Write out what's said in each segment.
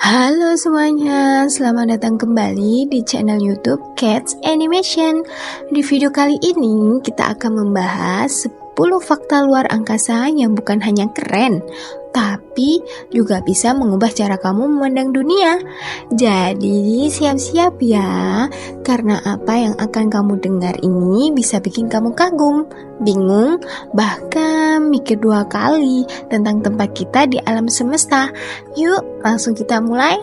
Halo semuanya, selamat datang kembali di channel YouTube Cats Animation. Di video kali ini kita akan membahas 10 fakta luar angkasa yang bukan hanya keren, tapi juga bisa mengubah cara kamu memandang dunia. Jadi siap-siap ya, karena apa yang akan kamu dengar ini bisa bikin kamu kagum, bingung, bahkan mikir 2 kali tentang tempat kita di alam semesta. Yuk, langsung kita mulai.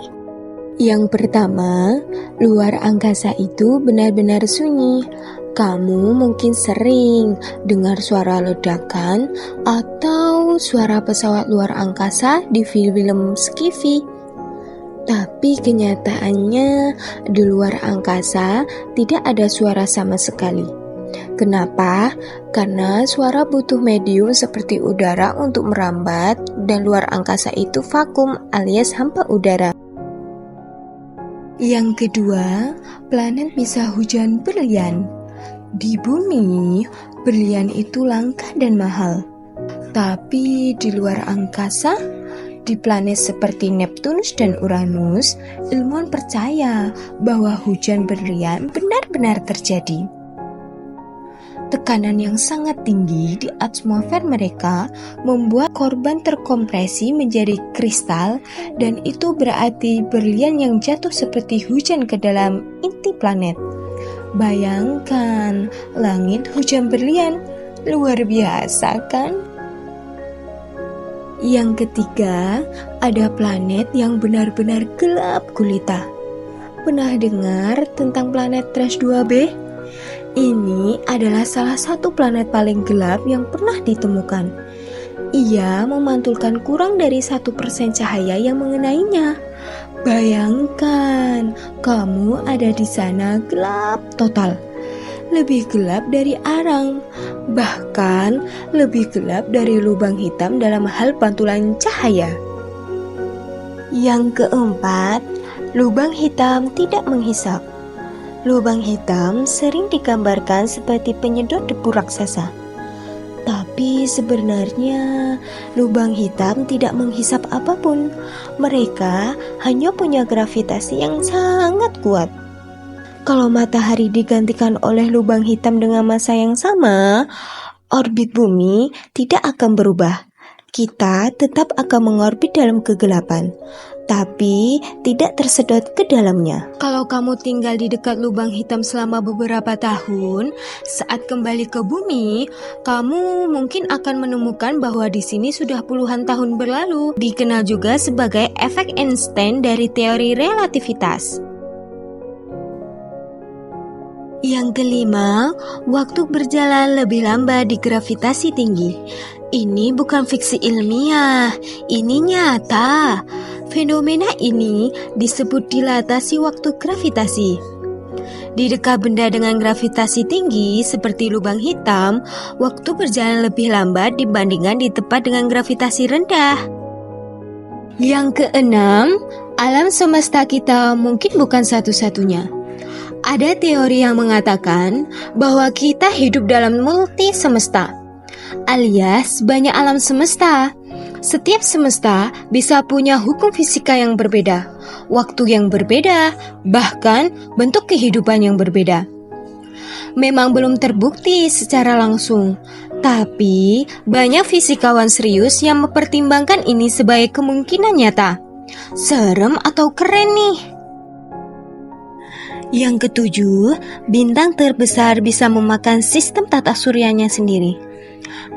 Yang pertama, luar angkasa itu benar-benar sunyi. Kamu mungkin sering dengar suara ledakan atau suara pesawat luar angkasa di film sci-fi. Tapi kenyataannya di luar angkasa tidak ada suara sama sekali. Kenapa? Karena suara butuh medium seperti udara untuk merambat dan luar angkasa itu vakum alias hampa udara. Yang kedua, planet bisa hujan berlian. Di bumi, berlian itu langka dan mahal. Tapi di luar angkasa, di planet seperti Neptunus dan Uranus, ilmuwan percaya bahwa hujan berlian benar-benar terjadi. Tekanan yang sangat tinggi di atmosfer mereka membuat korban terkompresi menjadi kristal, dan itu berarti berlian yang jatuh seperti hujan ke dalam inti planet. Bayangkan langit hujan berlian, luar biasa kan? Yang ketiga, ada planet yang benar-benar gelap gulita. Pernah dengar tentang planet Trash 2b? Ini adalah salah satu planet paling gelap yang pernah ditemukan. Ia memantulkan kurang dari 1% cahaya yang mengenainya. Bayangkan, kamu ada di sana gelap total. Lebih gelap dari arang, bahkan lebih gelap dari lubang hitam dalam hal pantulan cahaya. Yang keempat, lubang hitam tidak menghisap. Lubang hitam sering digambarkan seperti penyedot debu raksasa. Tapi sebenarnya lubang hitam tidak menghisap apapun. Mereka hanya punya gravitasi yang sangat kuat. Kalau matahari digantikan oleh lubang hitam dengan massa yang sama, orbit bumi tidak akan berubah. Kita tetap akan mengorbit dalam kegelapan, tapi tidak tersedot ke dalamnya. Kalau kamu tinggal di dekat lubang hitam selama beberapa tahun, saat kembali ke bumi, kamu mungkin akan menemukan bahwa di sini sudah puluhan tahun berlalu. Dikenal juga sebagai efek Einstein dari teori relativitas. Yang kelima, waktu berjalan lebih lambat di gravitasi tinggi. Ini bukan fiksi ilmiah, ini nyata. Fenomena ini disebut dilatasi waktu gravitasi. Di dekat benda dengan gravitasi tinggi seperti lubang hitam, waktu berjalan lebih lambat dibandingkan di tempat dengan gravitasi rendah. Yang keenam, alam semesta kita mungkin bukan satu-satunya. Ada teori yang mengatakan bahwa kita hidup dalam multi semesta, alias banyak alam semesta. Setiap semesta bisa punya hukum fisika yang berbeda, waktu yang berbeda, bahkan bentuk kehidupan yang berbeda. Memang belum terbukti secara langsung, tapi banyak fisikawan serius yang mempertimbangkan ini sebagai kemungkinan nyata. Serem atau keren nih? Yang ketujuh, bintang terbesar bisa memakan sistem tata suryanya sendiri.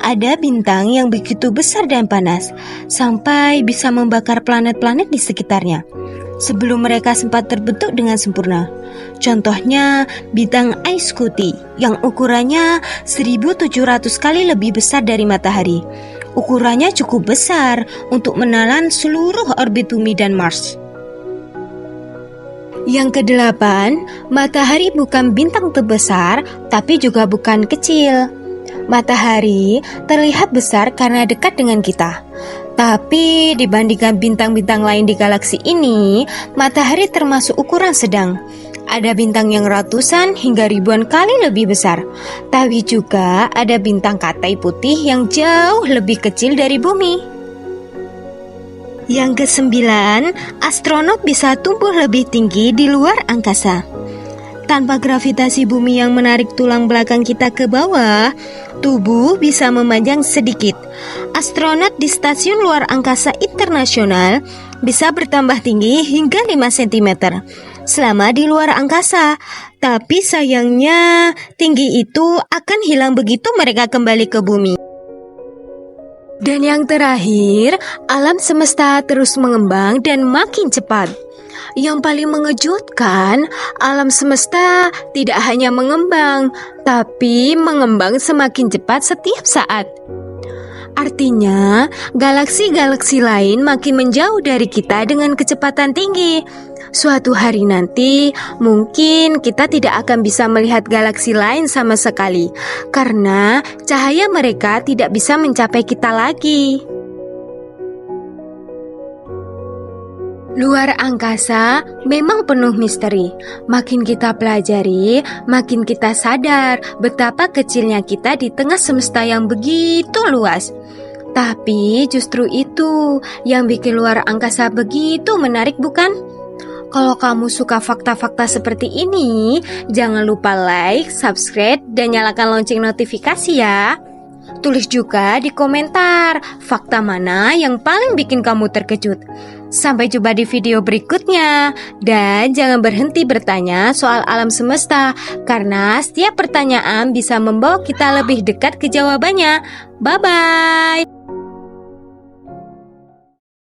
Ada bintang yang begitu besar dan panas, sampai bisa membakar planet-planet di sekitarnya, sebelum mereka sempat terbentuk dengan sempurna. Contohnya, bintang Ice-Cutie yang ukurannya 1700 kali lebih besar dari matahari. Ukurannya cukup besar untuk menelan seluruh orbit bumi dan Mars. Yang kedelapan, matahari bukan bintang terbesar, tapi juga bukan kecil. Matahari terlihat besar karena dekat dengan kita. Tapi dibandingkan bintang-bintang lain di galaksi ini, matahari termasuk ukuran sedang. Ada bintang yang ratusan hingga ribuan kali lebih besar. Tapi juga ada bintang katai putih yang jauh lebih kecil dari bumi. Yang kesembilan, astronot bisa tumbuh lebih tinggi di luar angkasa. Tanpa gravitasi bumi yang menarik tulang belakang kita ke bawah, tubuh bisa memanjang sedikit. Astronot di Stasiun Luar Angkasa Internasional bisa bertambah tinggi hingga 5 cm selama di luar angkasa. Tapi sayangnya, tinggi itu akan hilang begitu mereka kembali ke bumi. Dan yang terakhir, alam semesta terus mengembang dan makin cepat. Yang paling mengejutkan, alam semesta tidak hanya mengembang, tapi mengembang semakin cepat setiap saat. Artinya, galaksi-galaksi lain makin menjauh dari kita dengan kecepatan tinggi. Suatu hari nanti, mungkin kita tidak akan bisa melihat galaksi lain sama sekali, karena cahaya mereka tidak bisa mencapai kita lagi. Luar angkasa memang penuh misteri. Makin kita pelajari, makin kita sadar betapa kecilnya kita di tengah semesta yang begitu luas. Tapi justru itu yang bikin luar angkasa begitu menarik, bukan? Kalau kamu suka fakta-fakta seperti ini, jangan lupa like, subscribe, dan nyalakan lonceng notifikasi ya. Tulis juga di komentar fakta mana yang paling bikin kamu terkejut. Sampai jumpa di video berikutnya. Dan jangan berhenti bertanya soal alam semesta, karena setiap pertanyaan bisa membawa kita lebih dekat ke jawabannya. Bye-bye.